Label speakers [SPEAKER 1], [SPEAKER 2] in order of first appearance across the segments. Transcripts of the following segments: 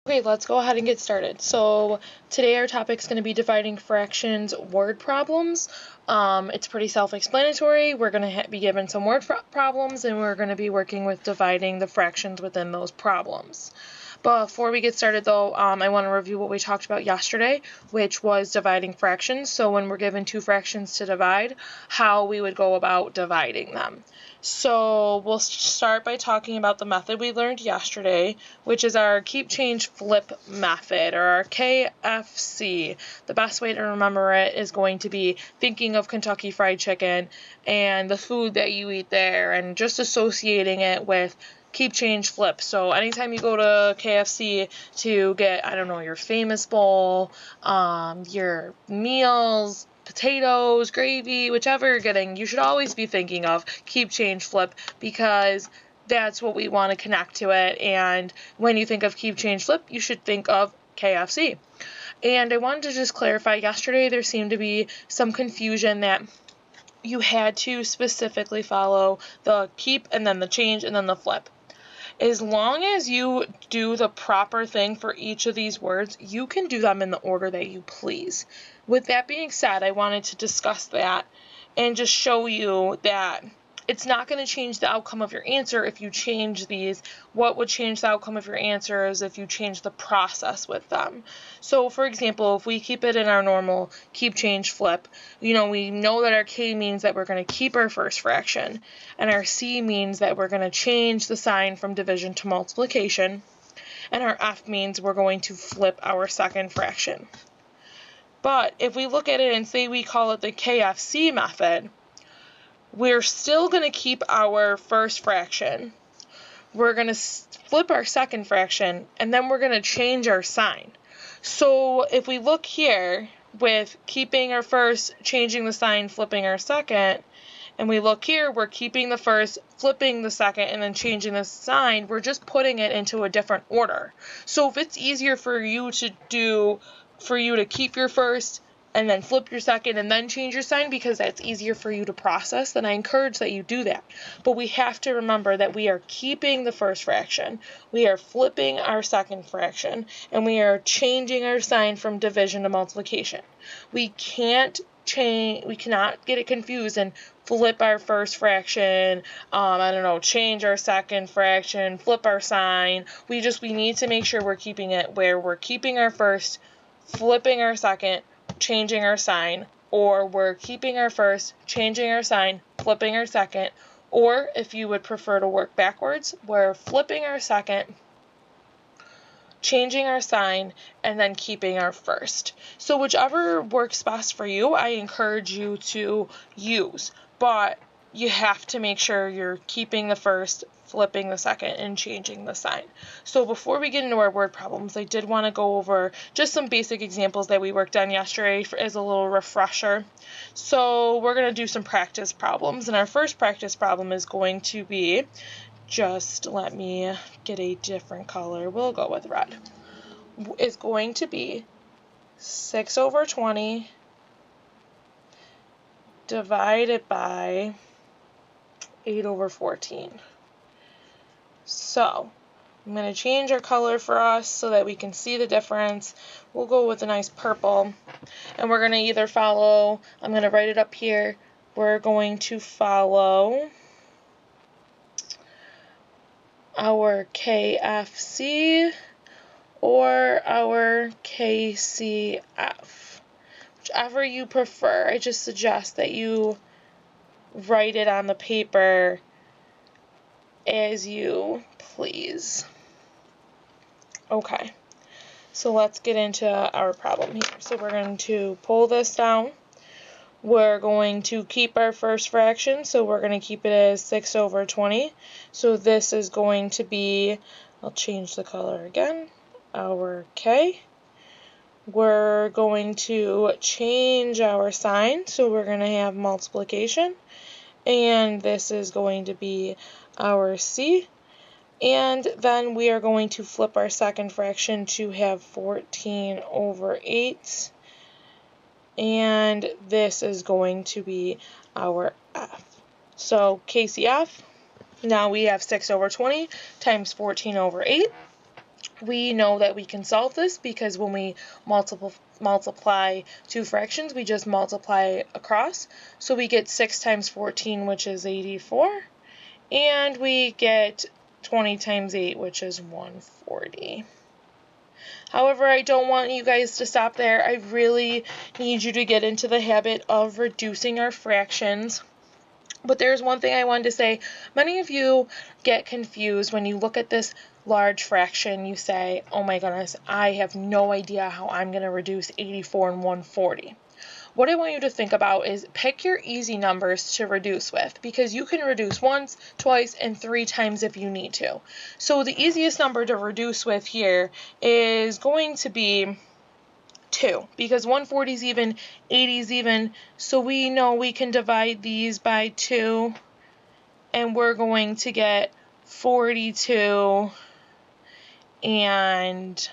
[SPEAKER 1] Okay, let's go ahead and get started. So today our topic is going to be dividing fractions word problems. It's pretty self-explanatory. We're going to be given some word problems, and we're going to be working with dividing the fractions within those problems. Before we get started though, I want to review what we talked about yesterday, which was dividing fractions. So when we're given two fractions to divide, how we would go about dividing them. So we'll start by talking about the method we learned yesterday, which is our keep, change, flip method, or our KFC. The best way to remember it is going to be thinking of Kentucky Fried Chicken and the food that you eat there and just associating it with keep, change, flip. So anytime you go to KFC to get, I don't know, your famous bowl, your meals, potatoes, gravy, whichever you're getting, you should always be thinking of keep, change, flip, because that's what we want to connect to it. And when you think of keep, change, flip, you should think of KFC. And I wanted to just clarify, yesterday there seemed to be some confusion that you had to specifically follow the keep and then the change and then the flip. As long as you do the proper thing for each of these words, you can do them in the order that you please. With that being said, I wanted to discuss that and just show you that it's not going to change the outcome of your answer if you change these. What would change the outcome of your answer is if you change the process with them. So, for example, if we keep it in our normal keep, change, flip, we know that our K means that we're going to keep our first fraction, and our C means that we're going to change the sign from division to multiplication, and our F means we're going to flip our second fraction. But if we look at it and say we call it the KFC method, we're still going to keep our first fraction. We're going to flip our second fraction, and then we're going to change our sign. So if we look here with keeping our first, changing the sign, flipping our second, and we look here, we're keeping the first, flipping the second, and then changing the sign, we're just putting it into a different order. So if it's easier for you to keep your first, and then flip your second, and then change your sign because that's easier for you to process, then I encourage that you do that. But we have to remember that we are keeping the first fraction, we are flipping our second fraction, and we are changing our sign from division to multiplication. We cannot get it confused and flip our first fraction, change our second fraction, flip our sign. We need to make sure we're keeping it where we're keeping our first, flipping our second, changing our sign, or we're keeping our first, changing our sign, flipping our second, or if you would prefer to work backwards, we're flipping our second, changing our sign, and then keeping our first. So whichever works best for you, I encourage you to use, but you have to make sure you're keeping the first, flipping the second, and changing the sign. So before we get into our word problems, I did want to go over just some basic examples that we worked on yesterday as a little refresher. So we're going to do some practice problems, and our first practice problem is going to be, just let me get a different color, we'll go with red, is going to be 6 over 20 divided by 8 over 14. So I'm going to change our color for us so that we can see the difference. We'll go with a nice purple, and we're going to either follow, I'm going to write it up here, we're going to follow our KFC or our KCF, whichever you prefer. I just suggest that you write it on the paper as you please. Okay, so let's get into our problem here. So we're going to pull this down. We're going to keep our first fraction, so we're going to keep it as 6 over 20. So this is going to be, I'll change the color again, our K. We're going to change our sign, so we're going to have multiplication. And this is going to be our C, and then we are going to flip our second fraction to have 14 over 8, and this is going to be our F. So KCF, now we have 6 over 20 times 14 over 8, we know that we can solve this because when we multiply two fractions, we just multiply across. So we get 6 times 14, which is 84, and we get 20 times 8, which is 140. However, I don't want you guys to stop there. I really need you to get into the habit of reducing our fractions. But there's one thing I wanted to say. Many of you get confused when you look at this large fraction. You say, oh my goodness, I have no idea how I'm going to reduce 84 and 140. What I want you to think about is pick your easy numbers to reduce with, because you can reduce once, twice, and 3 times if you need to. So the easiest number to reduce with here is going to be 2, because 140 is even, 80 is even, so we know we can divide these by 2, and we're going to get 42 and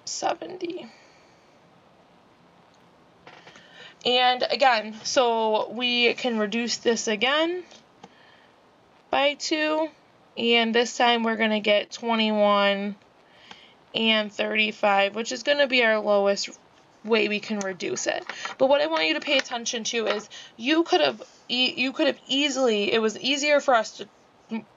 [SPEAKER 1] 70. And again, so we can reduce this again by 2, and this time we're going to get 21 and 35, which is going to be our lowest way we can reduce it. But what I want you to pay attention to is you could have easily, it was easier for us to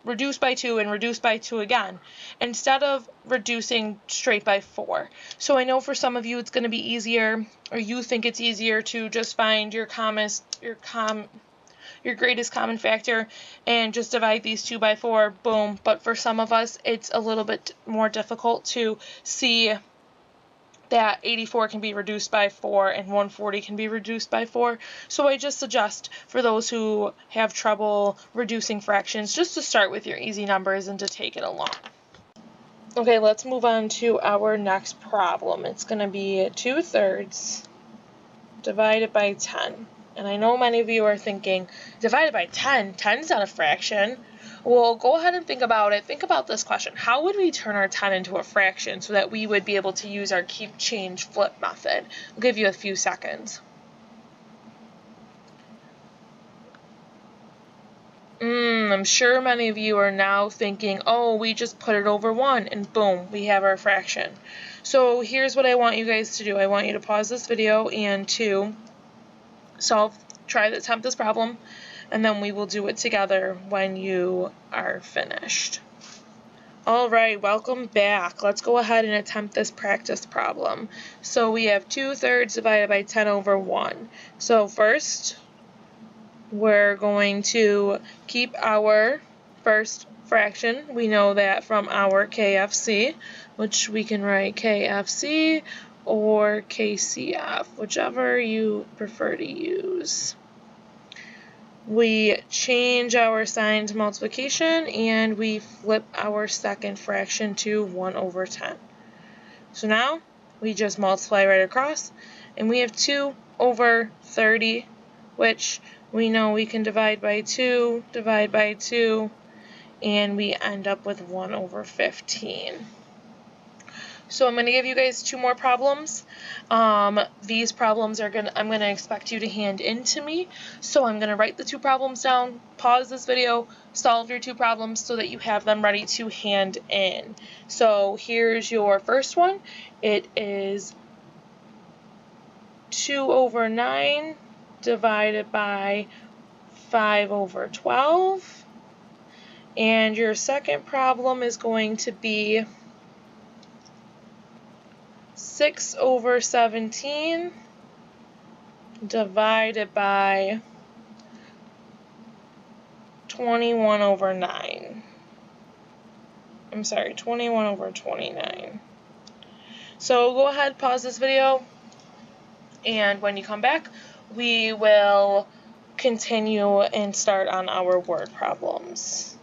[SPEAKER 1] reduce by 2 and reduce by 2 again, instead of reducing straight by 4. So I know for some of you it's going to be easier, or you think it's easier to just find your greatest common factor and just divide these 2 by 4, boom. But for some of us, it's a little bit more difficult to see that 84 can be reduced by 4 and 140 can be reduced by 4. So I just suggest for those who have trouble reducing fractions, just to start with your easy numbers and to take it along. Okay, let's move on to our next problem. It's going to be 2/3 divided by 10. And I know many of you are thinking, divided by 10? 10 is not a fraction. Well, go ahead and think about it. Think about this question. How would we turn our 10 into a fraction so that we would be able to use our keep, change, flip method? I'll give you a few seconds. I'm sure many of you are now thinking, oh, we just put it over 1 and boom, we have our fraction. So here's what I want you guys to do. I want you to pause this video and to try to attempt this problem, and then we will do it together when you are finished. All right, welcome back. Let's go ahead and attempt this practice problem. So we have 2/3 divided by 10 over 1. So first, we're going to keep our first fraction. We know that from our KFC, which we can write KFC or KCF, whichever you prefer to use. We change our sign to multiplication, and we flip our second fraction to 1 over 10. So now we just multiply right across, and we have 2 over 30, which we know we can divide by 2, and we end up with 1 over 15. So I'm going to give you guys 2 more problems. These problems I'm going to expect you to hand in to me. So I'm going to write the 2 problems down, pause this video, solve your 2 problems so that you have them ready to hand in. So here's your first one. It is 2 over 9 divided by 5 over 12. And your second problem is going to be 6 over 17 divided by 21 over 9. I'm sorry, 21 over 29. So go ahead, pause this video, and when you come back, we will continue and start on our word problems.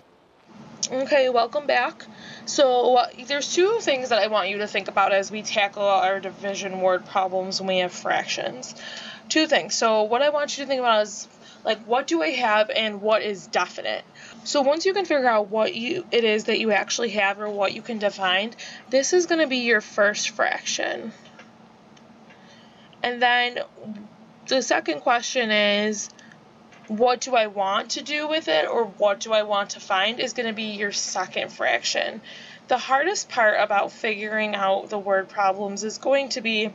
[SPEAKER 1] Okay, welcome back. So there's 2 things that I want you to think about as we tackle our division word problems when we have fractions. 2 things. So what I want you to think about is, like, what do I have and what is definite? So once you can figure out what it is that you actually have or what you can define, this is going to be your first fraction. And then the second question is, what do I want to do with it or what do I want to find is going to be your second fraction. The hardest part about figuring out the word problems is going to be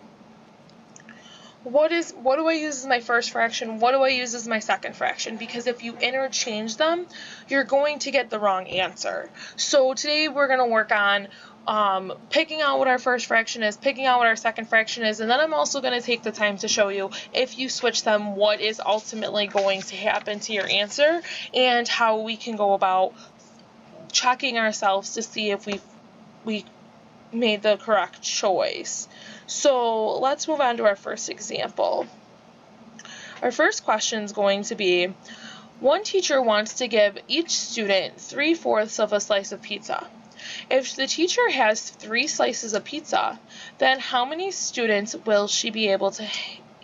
[SPEAKER 1] what do I use as my first fraction? What do I use as my second fraction? Because if you interchange them, you're going to get the wrong answer. So today we're going to work on picking out what our first fraction is, picking out what our second fraction is, and then I'm also going to take the time to show you if you switch them, what is ultimately going to happen to your answer and how we can go about checking ourselves to see if we made the correct choice. So let's move on to our first example. Our first question is going to be, one teacher wants to give each student 3/4 of a slice of pizza. If the teacher has 3 slices of pizza, then how many students will she be able to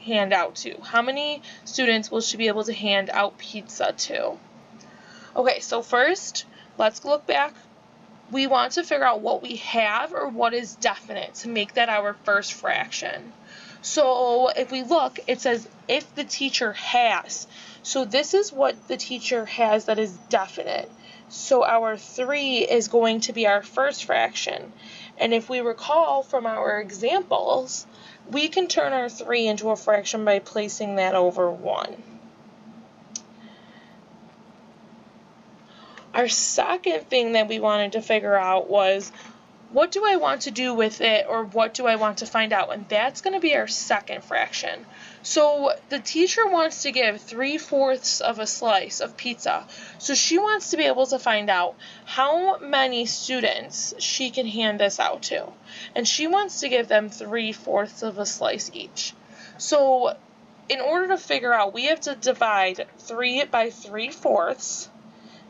[SPEAKER 1] hand out to? How many students will she be able to hand out pizza to? Okay, so first, let's look back. We want to figure out what we have or what is definite to make that our first fraction. So if we look, it says if the teacher has. So this is what the teacher has that is definite. So our 3 is going to be our first fraction. And if we recall from our examples, we can turn our 3 into a fraction by placing that over 1. Our second thing that we wanted to figure out was, what do I want to do with it or what do I want to find out? And that's going to be our second fraction. So the teacher wants to give 3/4 of a slice of pizza. So she wants to be able to find out how many students she can hand this out to. And she wants to give them 3/4 of a slice each. So in order to figure out, we have to divide 3 by 3/4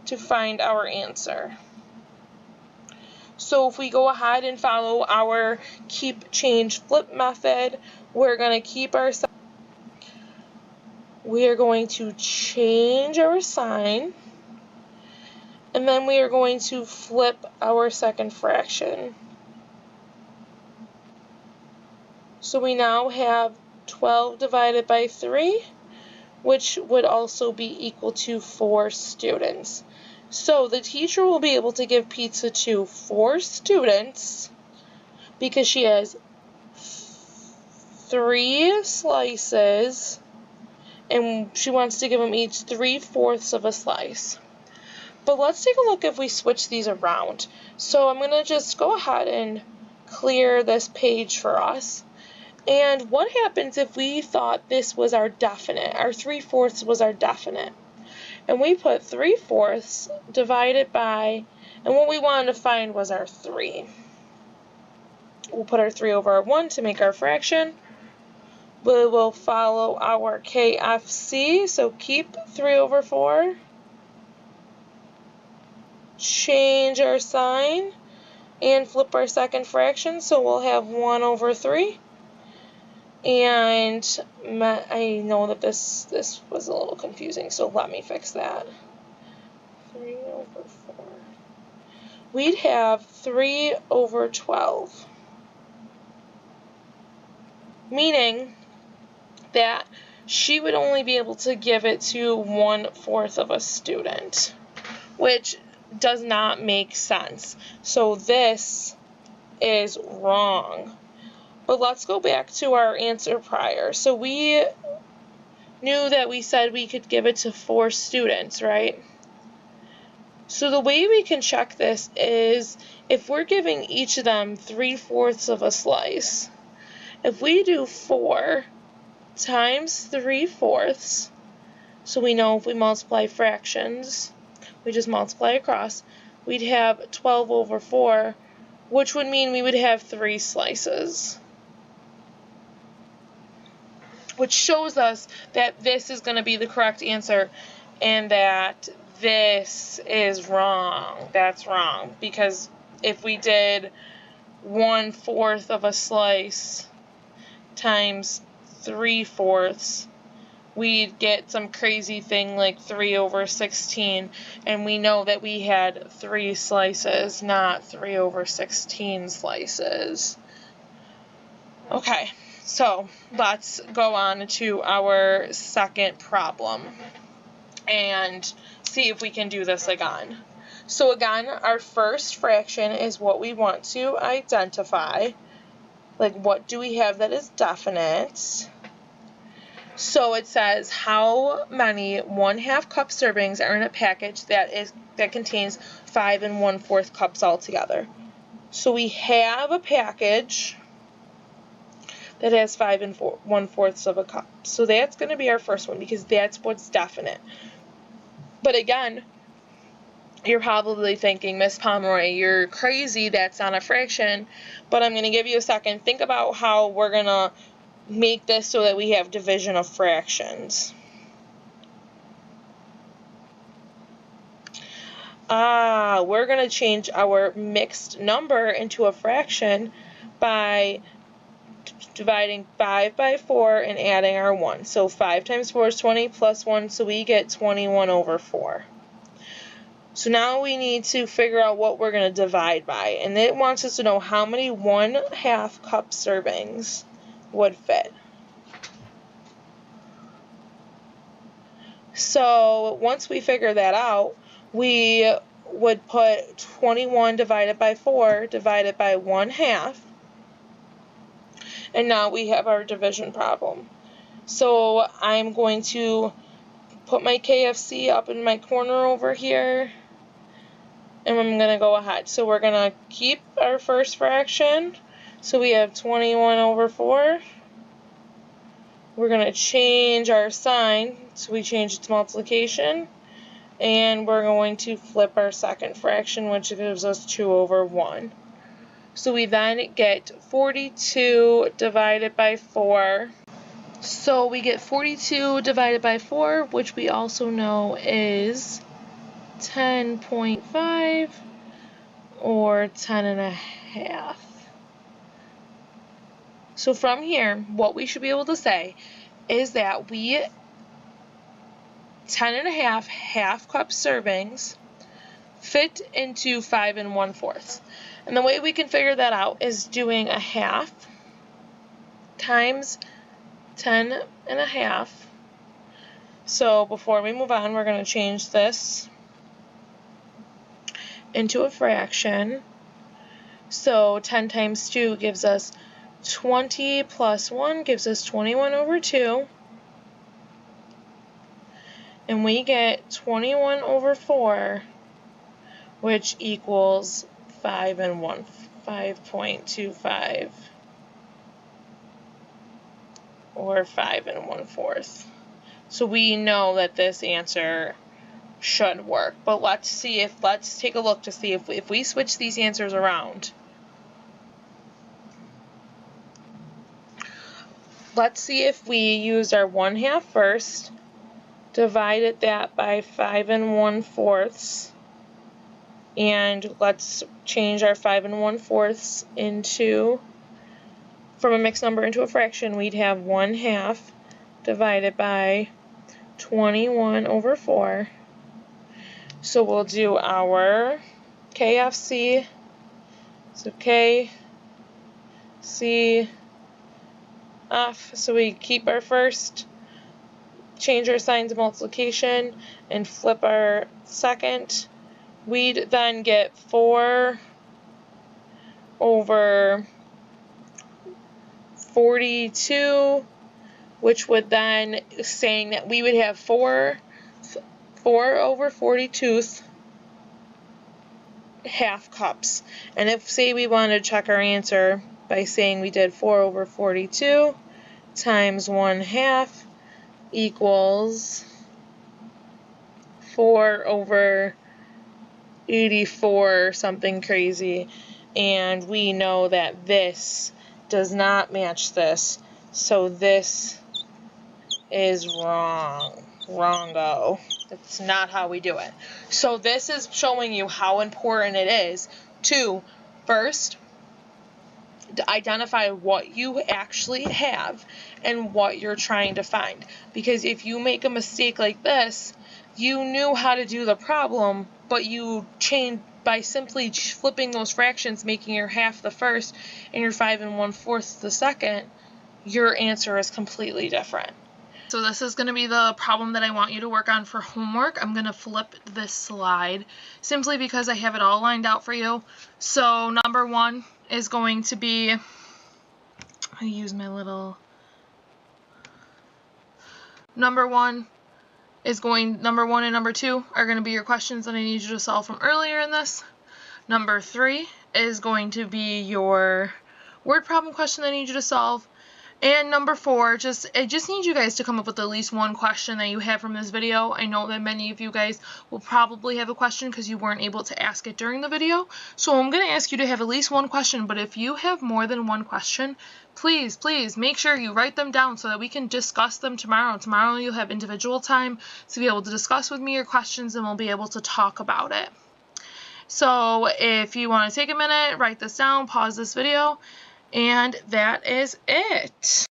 [SPEAKER 1] to find our answer. So if we go ahead and follow our keep, change, flip method, we're going to keep our sign. We are going to change our sign, and then we are going to flip our second fraction. So we now have 12 divided by 3, which would also be equal to 4 students. So the teacher will be able to give pizza to 4 students because she has 3 slices and she wants to give them each 3/4 of a slice. But let's take a look if we switch these around. So I'm going to just go ahead and clear this page for us. And what happens if we thought this was our definite, our 3/4 was our definite? And we put 3/4 divided by, and what we wanted to find was our 3. We'll put our 3 over our 1 to make our fraction. We will follow our KFC, so keep 3 over 4. Change our sign and flip our second fraction, so we'll have 1 over 3. And I know that this was a little confusing, so let me fix that. 3 over 4. We'd have 3 over 12. Meaning that she would only be able to give it to 1/4 of a student, which does not make sense. So this is wrong. But let's go back to our answer prior. So we knew that we said we could give it to 4 students, right? So the way we can check this is if we're giving each of them 3/4 of a slice, if we do 4 times 3/4, so we know if we multiply fractions, we just multiply across, we'd have 12 over 4, which would mean we would have 3 slices. Which shows us that this is going to be the correct answer and that this is wrong. That's wrong, because if we did 1/4 of a slice times 3/4, we'd get some crazy thing like 3 over 16, and we know that we had 3 slices, not 3 over 16 slices. Okay. So let's go on to our second problem. and see if we can do this again. So again, our first fraction is what we want to identify. Like, what do we have that is definite? So it says how many 1/2 cup servings are in a package that contains 5 1/4 cups altogether. So we have a package that has 5 1/4 of a cup. So that's going to be our first one because that's what's definite. But again, you're probably thinking, Miss Pomeroy, you're crazy, that's not a fraction. But I'm going to give you a second. Think about how we're going to make this so that we have division of fractions. We're going to change our mixed number into a fraction by dividing 5 by 4 and adding our 1. So 5 times 4 is 20 plus 1, so we get 21 over 4. So now we need to figure out what we're going to divide by. And it wants us to know how many 1/2 cup servings would fit. So once we figure that out, we would put 21 divided by 4 divided by 1/2. And now we have our division problem. So I'm going to put my KFC up in my corner over here. And I'm going to go ahead. So we're going to keep our first fraction. So we have 21 over 4. We're going to change our sign. So we change it to multiplication. And we're going to flip our second fraction, which gives us 2 over 1. So we then get 42 divided by 4. So we get 42 divided by 4, which we also know is 10.5 or 10.5. So from here, what we should be able to say is that 10.5 half-cup servings fit into 5 1/4. And the way we can figure that out is doing 1/2 times 10.5. So before we move on, we're going to change this into a fraction. So 10 times 2 gives us 20 plus 1 gives us 21 over 2. And we get 21 over 4, which equals 5.25 or 5 1/4. So we know that this answer should work. But let's take a look to see if we switch these answers around. Let's see if we use our 1/2 first, divided that by 5 1/4, and let's change our 5 1/4 into, from a mixed number into a fraction, we'd have 1/2 divided by 21 over 4. So we'll do our KFC, so KCF, so we keep our first, change our sign to multiplication, and flip our second. We'd then get 4 over 42, which would then, saying that we would have 4 over 42 half cups. And if, say, we wanted to check our answer by saying we did 4 over 42 times 1/2 equals 4 over 84 or something crazy. And we know that this does not match this. So this is wrong. Wrongo. That's not how we do it. So this is showing you how important it is to first identify what you actually have and what you're trying to find. Because if you make a mistake like this, you knew how to do the problem, but you changed by simply flipping those fractions, making your 1/2 the first and your 5 1/4 the second, your answer is completely different. So this is going to be the problem that I want you to work on for homework. I'm going to flip this slide simply because I have it all lined out for you. So number 1 is going to be, I use my little, number 1 and number 2 are going to be your questions that I need you to solve from earlier in this. Number 3 is going to be your word problem question that I need you to solve. And number 4, I just need you guys to come up with at least one question that you have from this video. I know that many of you guys will probably have a question because you weren't able to ask it during the video. So I'm going to ask you to have at least one question, but if you have more than one question, please make sure you write them down so that we can discuss them tomorrow. Tomorrow you'll have individual time to be able to discuss with me your questions and we'll be able to talk about it. So if you want to take a minute, write this down, pause this video, and that is it.